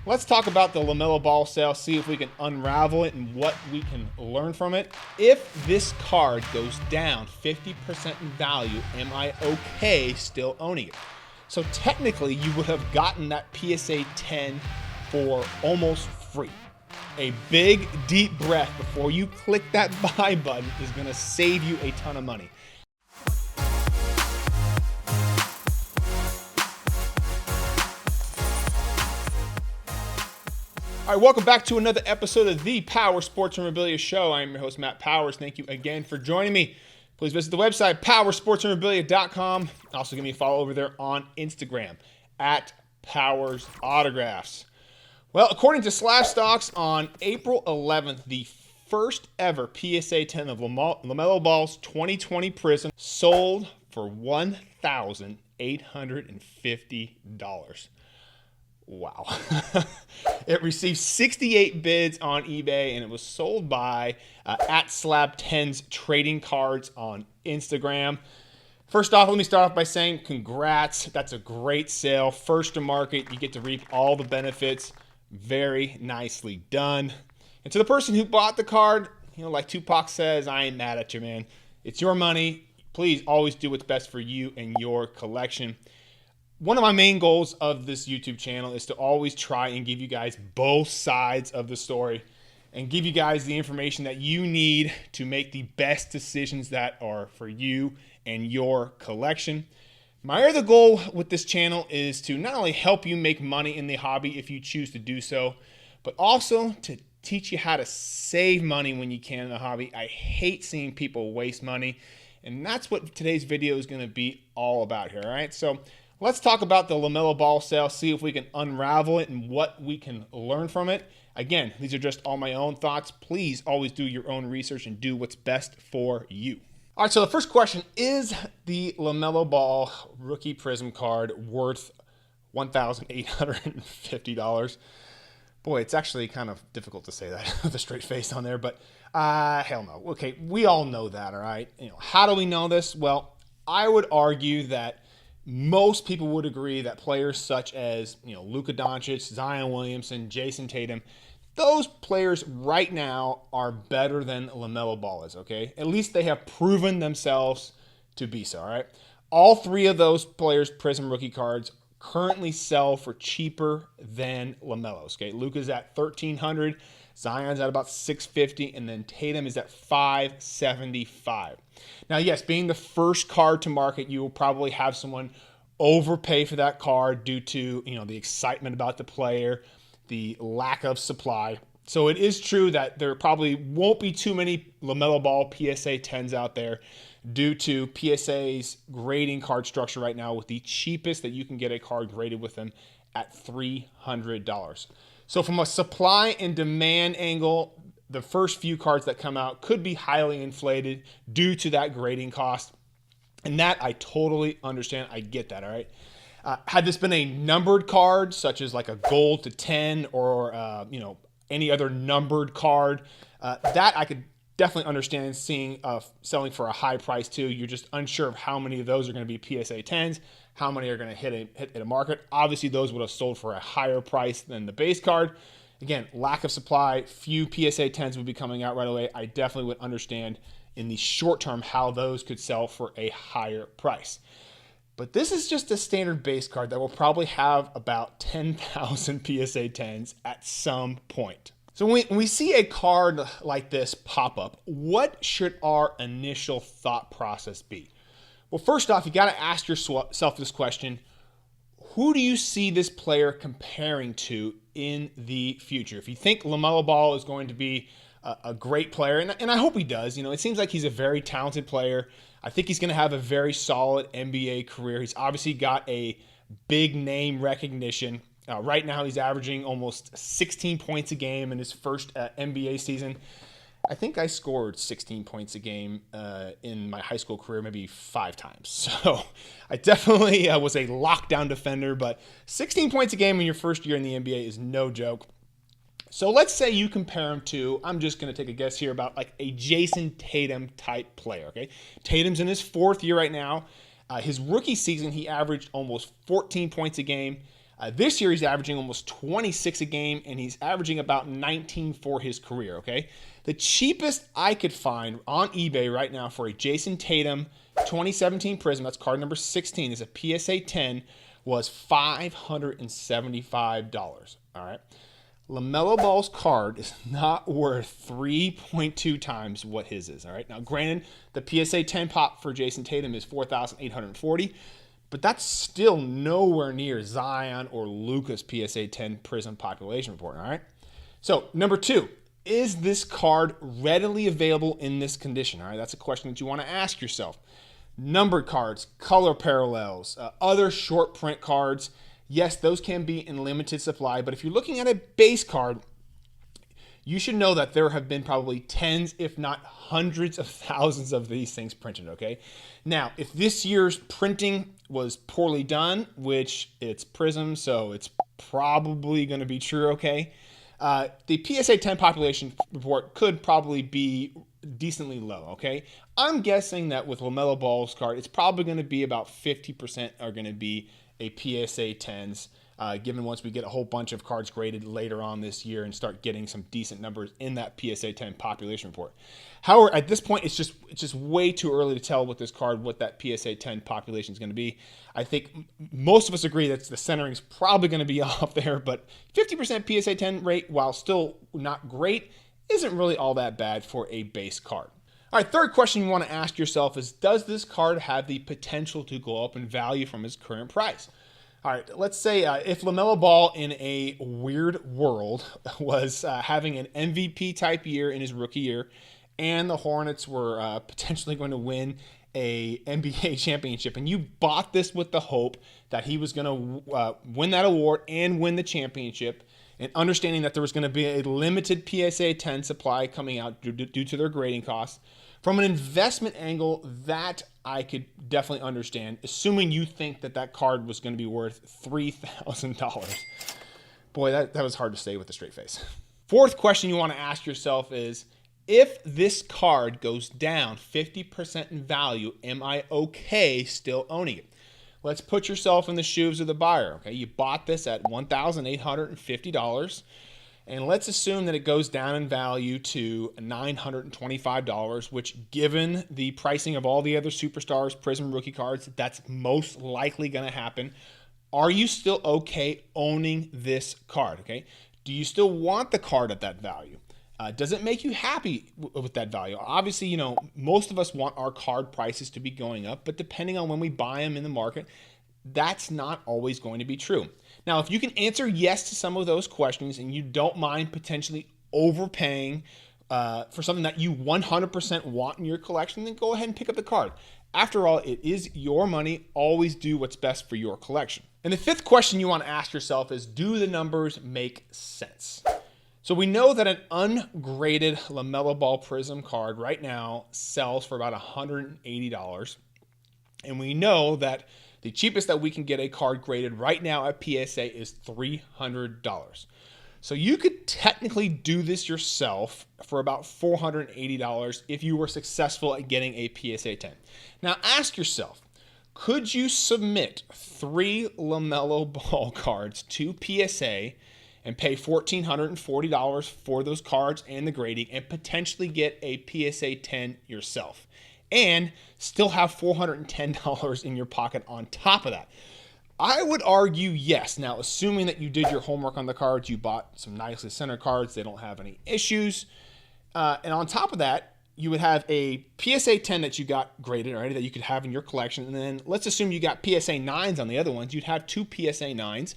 Let's talk about the LaMelo Ball sale, see if we can unravel it and what we can learn from it. If this card goes down 50% in value, am I okay still owning it? So technically, you would have gotten that PSA 10 for almost free. A big, deep breath before you click that buy button is going to save you a ton of money. All right, welcome back to another episode of the Powers Sports Memorabilia Show. I'm your host, Matt Powers. Thank you again for joining me. Please visit the website, powersportsmemorabilia.com. Also, give me a follow over there on Instagram, at Powers Autographs. Well, according to Slash Stocks, on April 11th, the first ever PSA 10 of LaMelo Ball's 2020 Prizm sold for $1,850. Wow. It received 68 bids on eBay, and it was sold by at Slab10's Trading Cards on Instagram. First off, let me start off by saying congrats. That's a great sale. First to market. You get to reap all the benefits. Very nicely done. And to the person who bought the card, like Tupac says, I ain't mad at you, man. It's your money. Please always do what's best for you and your collection. One of my main goals of this YouTube channel is to always try and give you guys both sides of the story and give you guys the information that you need to make the best decisions that are for you and your collection. My other goal with this channel is to not only help you make money in the hobby if you choose to do so, but also to teach you how to save money when you can in the hobby. I hate seeing people waste money, and that's what today's video is going to be all about here, all right? So let's talk about the LaMelo Ball sale, see if we can unravel it and what we can learn from it. Again, these are just all my own thoughts. Please always do your own research and do what's best for you. All right, so the first question, is the LaMelo Ball rookie Prizm card worth $1,850? Boy, it's actually kind of difficult to say that with a straight face on there, but hell no. Okay, we all know that, all right? How do we know this? Well, I would argue that most people would agree that players such as, Luka Doncic, Zion Williamson, Jason Tatum, those players right now are better than LaMelo Ball is, okay? At least they have proven themselves to be so, all right? All three of those players' Prizm rookie cards currently sell for cheaper than LaMelo's, okay? Luka's at $1,300, Zion's at about $650, and then Tatum is at $575. Now, yes, being the first card to market, you will probably have someone overpay for that card due to, the excitement about the player, the lack of supply. So it is true that there probably won't be too many LaMelo Ball PSA 10s out there due to PSA's grading card structure right now, with the cheapest that you can get a card graded with them at $300. So from a supply and demand angle, the first few cards that come out could be highly inflated due to that grading cost. And that I totally understand. I get that, all right? Had this been a numbered card, such as like a gold to 10 or, any other numbered card, that I could definitely understand seeing selling for a high price too. You're just unsure of how many of those are going to be PSA 10s, how many are going to hit a market. Obviously, those would have sold for a higher price than the base card. Again, lack of supply, few PSA 10s would be coming out right away. I definitely would understand in the short term how those could sell for a higher price. But this is just a standard base card that will probably have about 10,000 PSA 10s at some point. So when we see a card like this pop up, what should our initial thought process be? Well, first off, you got to ask yourself this question: who do you see this player comparing to in the future? If you think LaMelo Ball is going to be a great player, and I hope he does. It seems like he's a very talented player. I think he's going to have a very solid NBA career. He's obviously got a big name recognition. Right now, he's averaging almost 16 points a game in his first NBA season. I think I scored 16 points a game in my high school career, maybe 5 times. So I definitely was a lockdown defender, but 16 points a game in your first year in the NBA is no joke. So let's say you compare him to, I'm just going to take a guess here, about like a Jason Tatum type player, okay? Tatum's in his 4th year right now. His rookie season, he averaged almost 14 points a game. This year, he's averaging almost 26 a game, and he's averaging about 19 for his career, okay? The cheapest I could find on eBay right now for a Jason Tatum 2017 Prizm, that's card number 16, is a PSA 10, was $575, all right? LaMelo Ball's card is not worth 3.2 times what his is, all right? Now, granted, the PSA 10 pop for Jason Tatum is 4,840, but that's still nowhere near Zion or Luka's PSA 10 Prizm population report, all right? So, number 2, is this card readily available in this condition, all right? That's a question that you want to ask yourself. Numbered cards, color parallels, other short print cards, yes, those can be in limited supply, but if you're looking at a base card, you should know that there have been probably tens, if not hundreds of thousands of these things printed, okay? Now, if this year's printing was poorly done, which it's Prizm, so it's probably going to be true, okay? The PSA 10 population report could probably be decently low, okay? I'm guessing that with LaMelo Ball's card, it's probably going to be about 50% are going to be a PSA 10s, given once we get a whole bunch of cards graded later on this year and start getting some decent numbers in that PSA 10 population report. However, at this point, it's just way too early to tell with this card what that PSA 10 population is going to be. I think most of us agree that the centering is probably going to be off there, but 50% PSA 10 rate, while still not great, isn't really all that bad for a base card. All right, third question you want to ask yourself is, does this card have the potential to go up in value from its current price? All right, let's say if LaMelo Ball in a weird world was having an MVP type year in his rookie year, and the Hornets were potentially going to win a NBA championship, and you bought this with the hope that he was going to win that award and win the championship, and understanding that there was going to be a limited PSA 10 supply coming out due to their grading costs. From an investment angle, that I could definitely understand, assuming you think that that card was going to be worth $3,000. Boy, that was hard to say with a straight face. Fourth question you want to ask yourself is, if this card goes down 50% in value, am I okay still owning it? Let's put yourself in the shoes of the buyer, okay? You bought this at $1,850. And let's assume that it goes down in value to $925, which, given the pricing of all the other superstars, Prizm rookie cards, that's most likely going to happen. Are you still okay owning this card, okay? Do you still want the card at that value? Does it make you happy with that value? Obviously, you know, most of us want our card prices to be going up, but depending on when we buy them in the market, that's not always going to be true. Now, if you can answer yes to some of those questions and you don't mind potentially overpaying for something that you 100% want in your collection, then go ahead and pick up the card. After all, it is your money. Always do what's best for your collection. And the fifth question you want to ask yourself is, do the numbers make sense? So we know that an ungraded LaMelo Ball Prizm card right now sells for about $180. And we know that the cheapest that we can get a card graded right now at PSA is $300. So you could technically do this yourself for about $480 if you were successful at getting a PSA 10. Now ask yourself, could you submit 3 LaMelo Ball cards to PSA and pay $1,440 for those cards and the grading and potentially get a PSA 10 yourself and still have $410 in your pocket on top of that? I would argue yes. Now, assuming that you did your homework on the cards, you bought some nicely centered cards, they don't have any issues. And on top of that, you would have a PSA 10 that you got graded already that you could have in your collection. And then let's assume you got PSA 9s on the other ones. You'd have 2 PSA 9s.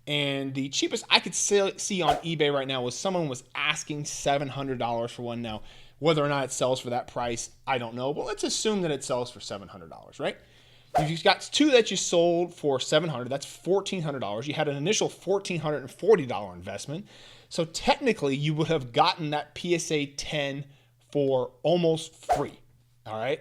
And the cheapest I could see on eBay right now was someone was asking $700 for one. Now, whether or not it sells for that price, I don't know. But let's assume that it sells for $700, right? If you've got 2 that you sold for $700, that's $1,400. You had an initial $1,440 investment. So technically, you would have gotten that PSA 10 for almost free. All right?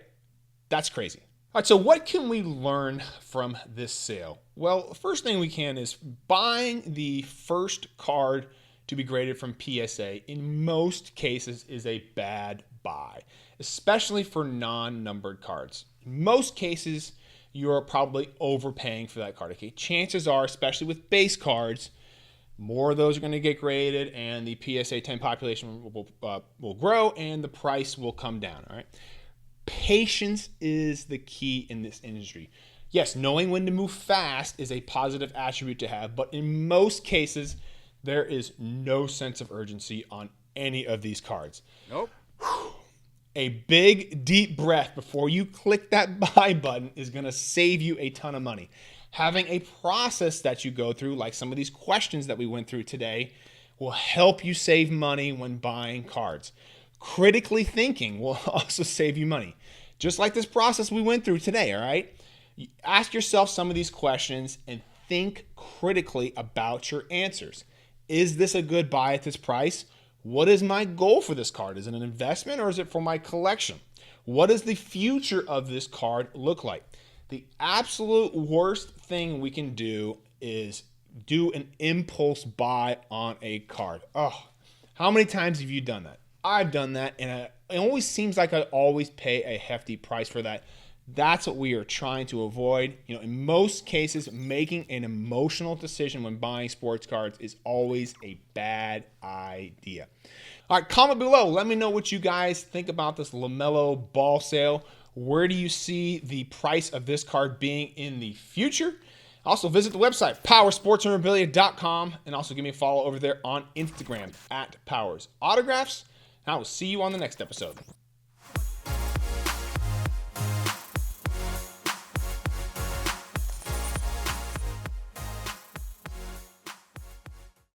That's crazy. All right, so what can we learn from this sale? Well, the first thing we can is buying the first card to be graded from PSA in most cases is a bad buy, especially for non-numbered cards. In most cases, you're probably overpaying for that card. Okay, chances are, especially with base cards, more of those are going to get graded, and the PSA 10 population will grow, and the price will come down. All right. Patience is the key in this industry. Yes, knowing when to move fast is a positive attribute to have, but in most cases, there is no sense of urgency on any of these cards. Nope. A big, deep breath before you click that buy button is going to save you a ton of money. Having a process that you go through, like some of these questions that we went through today, will help you save money when buying cards. Critically thinking will also save you money. Just like this process we went through today, all right? Ask yourself some of these questions and think critically about your answers. Is this a good buy at this price? What is my goal for this card? Is it an investment or is it for my collection? What does the future of this card look like? The absolute worst thing we can do is do an impulse buy on a card. Oh, how many times have you done that? I've done that, and it always seems like I always pay a hefty price for that. That's what we are trying to avoid. In most cases, making an emotional decision when buying sports cards is always a bad idea. All right, comment below. Let me know what you guys think about this LaMelo Ball sale. Where do you see the price of this card being in the future? Also, visit the website, powersportsmemorabilia.com, and also give me a follow over there on Instagram @Powers Autographs. And I will see you on the next episode.